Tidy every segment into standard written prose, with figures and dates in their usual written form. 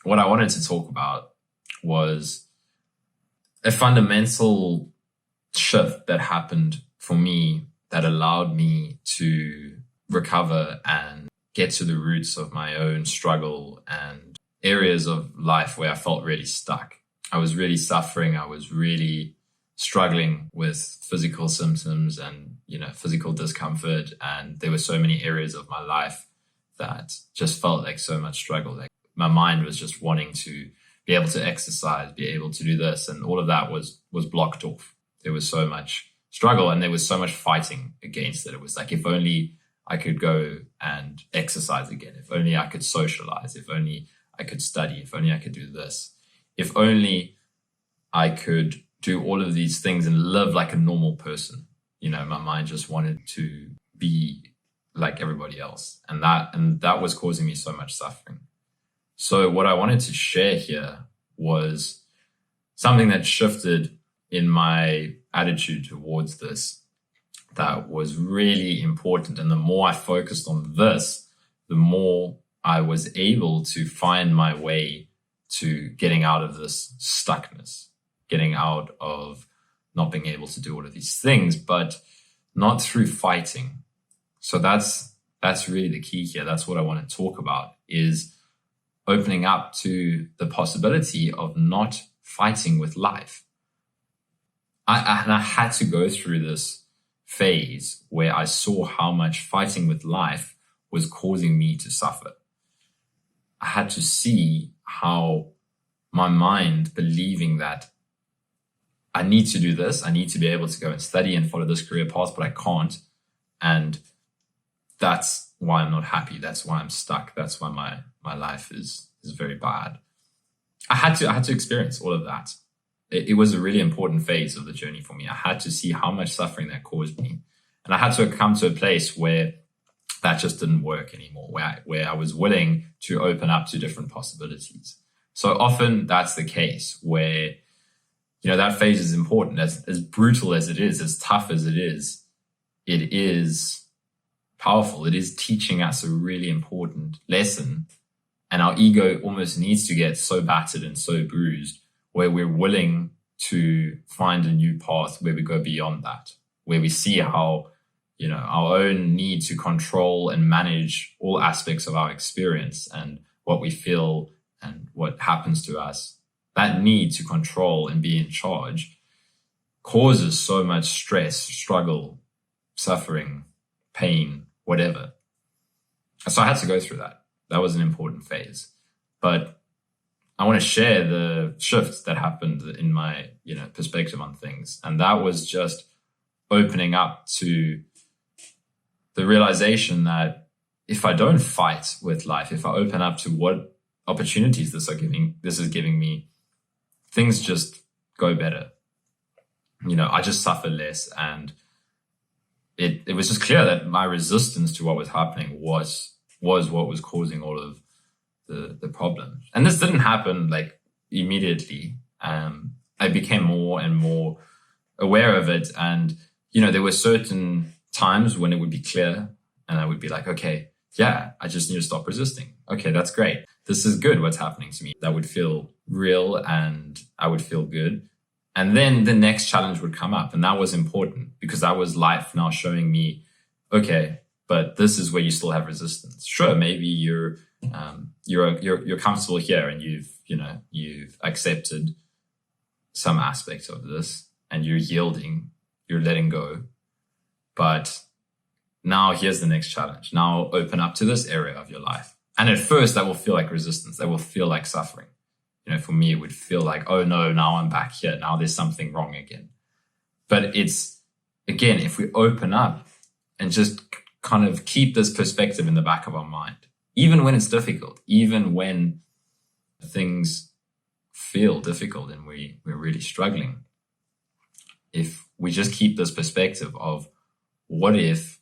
what I wanted to talk about was a fundamental shift that happened for me that allowed me to recover and get to the roots of my own struggle and areas of life where I felt really stuck. I was really suffering. I was really struggling with physical symptoms and, physical discomfort. And there were so many areas of my life that just felt like so much struggle. Like my mind was just wanting to be able to exercise, be able to do this. And all of that was blocked off. There was so much struggle and there was so much fighting against it. It was like, if only I could go and exercise again, if only I could socialize, if only I could study, if only I could do this, if only I could do all of these things and live like a normal person. My mind just wanted to be like everybody else. And that was causing me so much suffering. So what I wanted to share here was something that shifted in my attitude towards this that was really important. And the more I focused on this, the more I was able to find my way to getting out of this stuckness, getting out of not being able to do all of these things, but not through fighting. So that's really the key here. That's what I want to talk about, is opening up to the possibility of not fighting with life. I had to go through this phase where I saw how much fighting with life was causing me to suffer. I had to see how my mind believing that I need to do this, I need to be able to go and study and follow this career path, but I can't. And that's why I'm not happy. That's why I'm stuck. That's why my life is very bad. I had to experience all of that. It was a really important phase of the journey for me. I had to see how much suffering that caused me. And I had to come to a place where that just didn't work anymore, where I was willing to open up to different possibilities. So often that's the case where, that phase is important. As brutal as it is, as tough as it is powerful. It is teaching us a really important lesson. And our ego almost needs to get so battered and so bruised where we're willing to find a new path where we go beyond that, where we see how, our own need to control and manage all aspects of our experience and what we feel and what happens to us, that need to control and be in charge causes so much stress, struggle, suffering, pain, whatever. So I had to go through that. That was an important phase. But I want to share the shifts that happened in my, perspective on things. And that was just opening up to the realization that if I don't fight with life, if I open up to what opportunities this is giving me, things just go better. I just suffer less. And it was just clear that my resistance to what was happening was what was causing all of the problem. And this didn't happen like immediately. I became more and more aware of it. And, there were certain times when it would be clear and I would be like, okay, yeah, I just need to stop resisting. Okay, that's great. This is good. What's happening to me? That would feel real and I would feel good. And then the next challenge would come up. And that was important because that was life now showing me, okay, but this is where you still have resistance. Sure, maybe you're comfortable here and you've accepted some aspects of this and you're yielding, you're letting go. But now here's the next challenge. Now open up to this area of your life. And at first that will feel like resistance. That will feel like suffering. For me, it would feel like, oh no, now I'm back here. Now there's something wrong again. But it's, again, if we open up and just kind of keep this perspective in the back of our mind, even when it's difficult, even when things feel difficult and we're really struggling, if we just keep this perspective of what if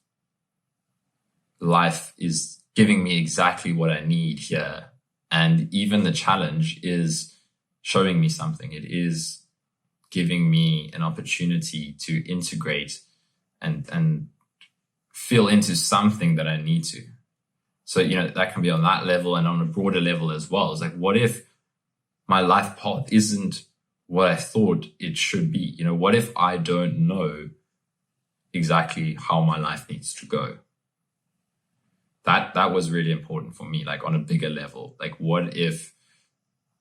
life is giving me exactly what I need here, and even the challenge is showing me something. It is giving me an opportunity to integrate and feel into something that I need to. So, that can be on that level and on a broader level as well. It's like, what if my life path isn't what I thought it should be? What if I don't know exactly how my life needs to go? That was really important for me, like on a bigger level. Like, what if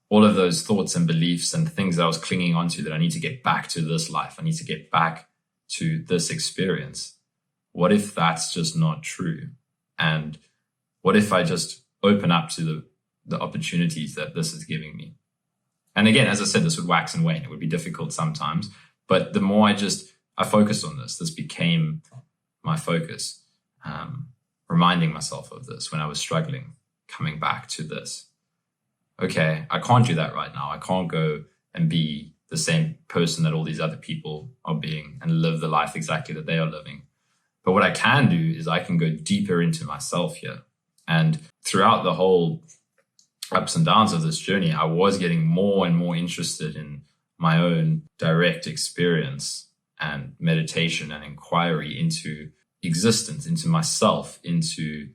all of those thoughts and beliefs and things that I was clinging onto, that I need to get back to this life, I need to get back to this experience, what if that's just not true? And what if I just open up to the opportunities that this is giving me? And again, as I said, this would wax and wane. It would be difficult sometimes, but the more I focused on this became my focus. Reminding myself of this when I was struggling, coming back to this. Okay, I can't do that right now. I can't go and be the same person that all these other people are being and live the life exactly that they are living. But what I can do is I can go deeper into myself here. And throughout the whole ups and downs of this journey, I was getting more and more interested in my own direct experience and meditation and inquiry into existence, into myself, into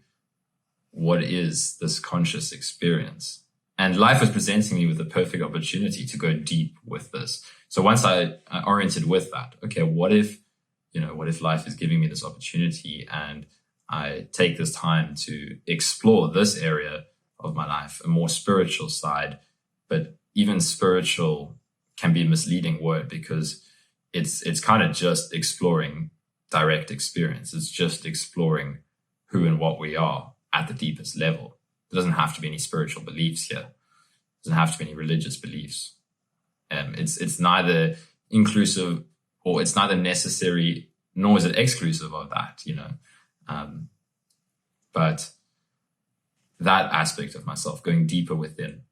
what is this conscious experience. And life was presenting me with the perfect opportunity to go deep with this. So once I oriented with that, okay, what if life is giving me this opportunity and I take this time to explore this area of my life, a more spiritual side. But even spiritual can be a misleading word, because it's kind of just exploring direct experience. It's just exploring who and what we are at the deepest level. There doesn't have to be any spiritual beliefs here. There doesn't have to be any religious beliefs. It's neither inclusive, or it's neither necessary, nor is it exclusive of that, but that aspect of myself, going deeper within,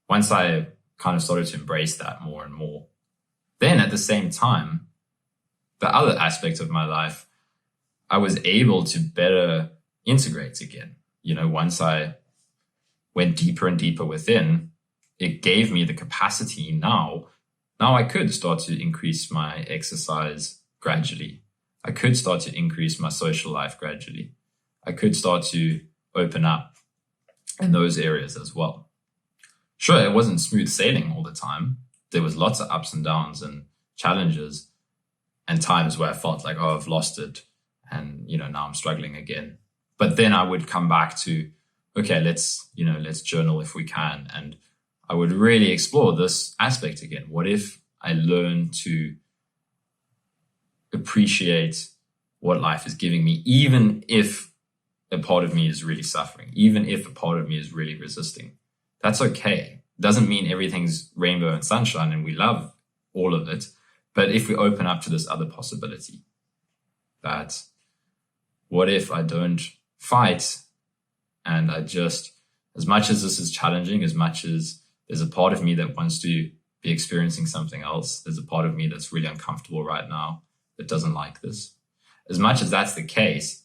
once I kind of started to embrace that more and more, then at the same time, the other aspects of my life, I was able to better integrate again. Once I went deeper and deeper within, it gave me the capacity now I could start to increase my exercise gradually. I could start to increase my social life gradually. I could start to open up in those areas as well. Sure, it wasn't smooth sailing all the time. There was lots of ups and downs and challenges and times where I felt like, oh, I've lost it. And, now I'm struggling again. But then I would come back to, okay, let's journal if we can. And I would really explore this aspect again. What if I learn to appreciate what life is giving me, even if a part of me is really suffering, even if a part of me is really resisting? That's okay. Doesn't mean everything's rainbow and sunshine and we love all of it. But if we open up to this other possibility, that what if I don't fight and I just, as much as this is challenging, as much as there's a part of me that wants to be experiencing something else, there's a part of me that's really uncomfortable right now that doesn't like this. As much as that's the case,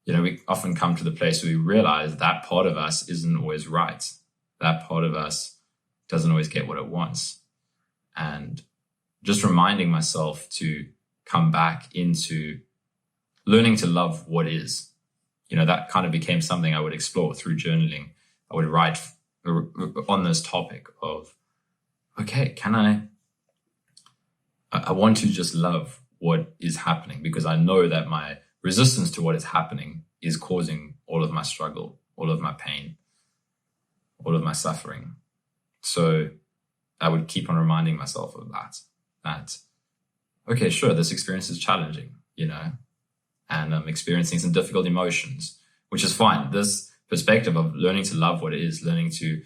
we often come to the place where we realize that part of us isn't always right. That part of us doesn't always get what it wants. And just reminding myself to come back into learning to love what is, that kind of became something I would explore through journaling. I would write on this topic of, okay, I want to just love what is happening, because I know that my resistance to what is happening is causing all of my struggle, all of my pain, all of my suffering. So I would keep on reminding myself of that, okay, sure, this experience is challenging, and I'm experiencing some difficult emotions, which is fine. This perspective of learning to love what it is, learning to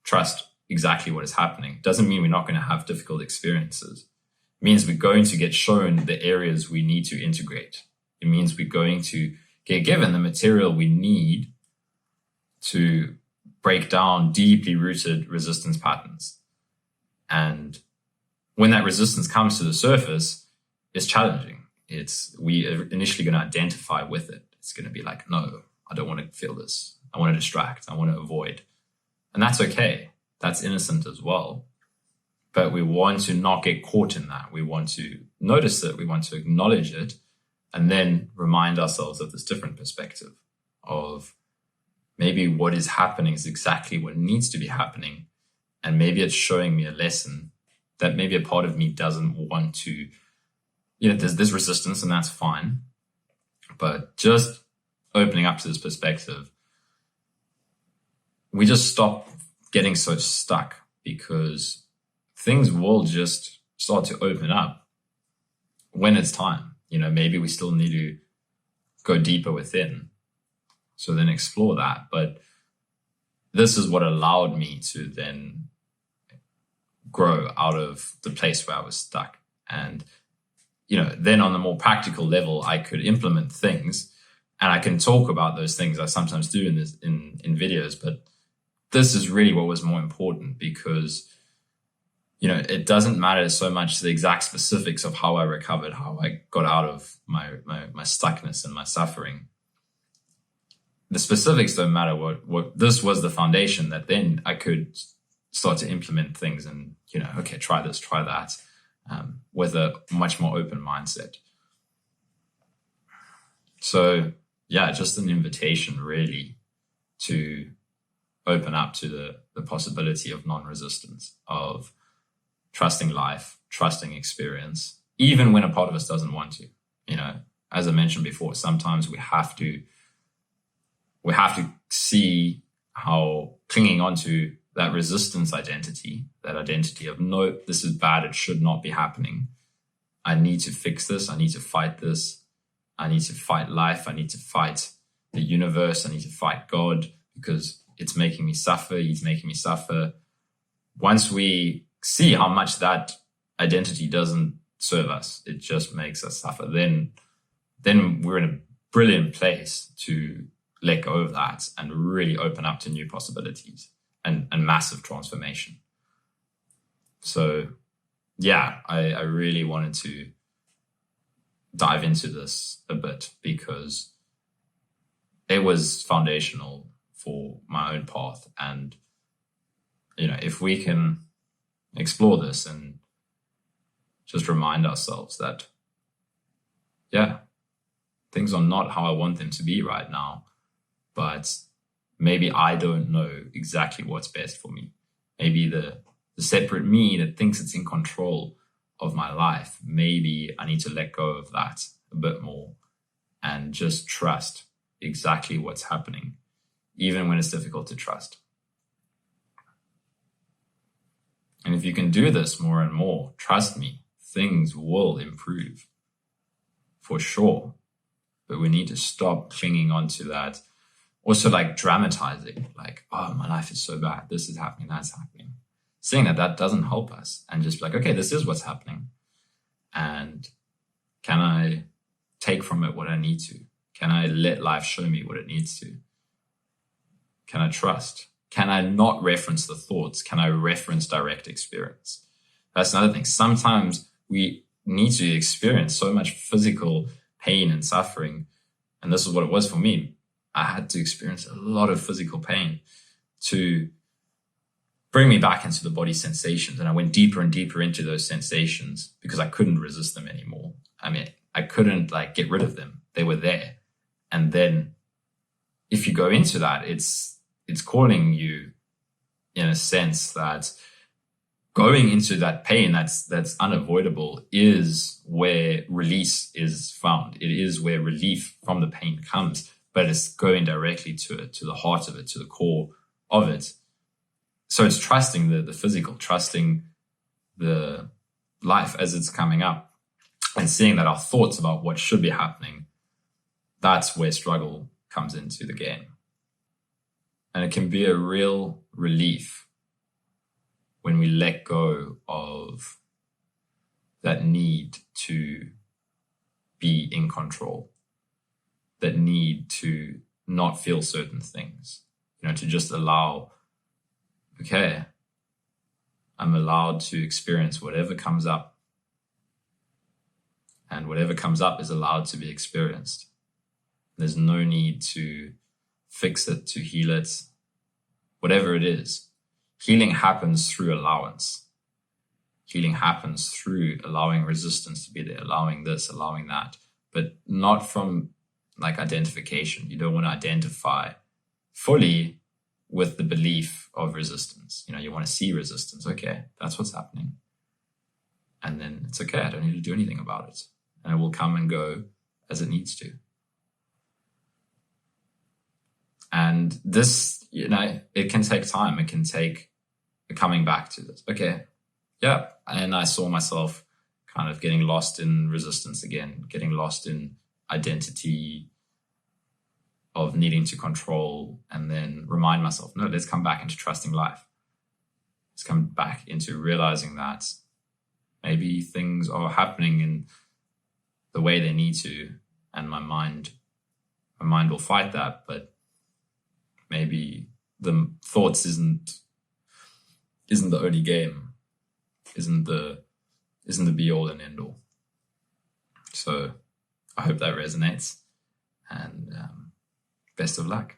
trust exactly what is happening, doesn't mean we're not going to have difficult experiences. It means we're going to get shown the areas we need to integrate. It means we're going to get given the material we need to break down deeply rooted resistance patterns. And when that resistance comes to the surface, it's challenging. We are initially going to identify with it. It's going to be like, no, I don't want to feel this. I want to distract. I want to avoid. And that's okay. That's innocent as well. But we want to not get caught in that. We want to notice it. We want to acknowledge it, and then remind ourselves of this different perspective of maybe what is happening is exactly what needs to be happening. And maybe it's showing me a lesson that maybe a part of me doesn't want to, there's resistance, and that's fine. But just opening up to this perspective, we just stop getting so stuck, because things will just start to open up when it's time. Maybe we still need to go deeper within. So then explore that. But this is what allowed me to then grow out of the place where I was stuck. And, then on the more practical level, I could implement things, and I can talk about those things. I sometimes do in videos, but this is really what was more important, because, it doesn't matter so much the exact specifics of how I recovered, how I got out of my stuckness and my suffering. The specifics don't matter. What this was the foundation that then I could start to implement things and, okay, try this, try that, with a much more open mindset. So yeah, just an invitation really to open up to the possibility of non-resistance, of trusting life, trusting experience, even when a part of us doesn't want to. As I mentioned before, sometimes we have to see how clinging onto that resistance identity, that identity of, no, this is bad, it should not be happening. I need to fix this. I need to fight this. I need to fight life. I need to fight the universe. I need to fight God, because it's making me suffer. He's making me suffer. Once we see how much that identity doesn't serve us, it just makes us suffer, then we're in a brilliant place to let go of that and really open up to new possibilities and massive transformation. So yeah, I really wanted to dive into this a bit, because it was foundational for my own path. And, if we can explore this and just remind ourselves that, yeah, things are not how I want them to be right now, but maybe I don't know exactly what's best for me. Maybe the separate me that thinks it's in control of my life, maybe I need to let go of that a bit more and just trust exactly what's happening, even when it's difficult to trust. And if you can do this more and more, trust me, things will improve for sure. But we need to stop clinging on to that. Also, like dramatizing, like, oh, my life is so bad. This is happening, that's happening. Saying that doesn't help us, and just be like, okay, this is what's happening. And can I take from it what I need to? Can I let life show me what it needs to? Can I trust? Can I not reference the thoughts? Can I reference direct experience? That's another thing. Sometimes we need to experience so much physical pain and suffering. And this is what it was for me. I had to experience a lot of physical pain to bring me back into the body sensations. And I went deeper and deeper into those sensations because I couldn't resist them anymore. I mean, I couldn't get rid of them. They were there. And then if you go into that, it's calling you, in a sense, that going into that pain that's unavoidable is where release is found. It is where relief from the pain comes, but it's going directly to it, to the heart of it, to the core of it. So it's trusting the physical, trusting the life as it's coming up, and seeing that our thoughts about what should be happening, that's where struggle comes into the game. And it can be a real relief when we let go of that need to be in control, that need to not feel certain things, to just allow, okay, I'm allowed to experience whatever comes up, and whatever comes up is allowed to be experienced. There's no need to fix it, to heal it, whatever it is. Healing happens through allowance. Healing happens through allowing resistance to be there, allowing this, allowing that, but not from identification. You don't want to identify fully with the belief of resistance. You want to see resistance. Okay, that's what's happening. And then it's okay. I don't need to do anything about it. And it will come and go as it needs to. And this, it can take time. It can take coming back to this. Okay, yeah. And I saw myself kind of getting lost in resistance again, getting lost in identity of needing to control, and then remind myself, no, let's come back into trusting life. Let's come back into realizing that maybe things are happening in the way they need to, and my mind will fight that, but maybe the thoughts isn't the only game, isn't the be all and end all. So I hope that resonates, and best of luck.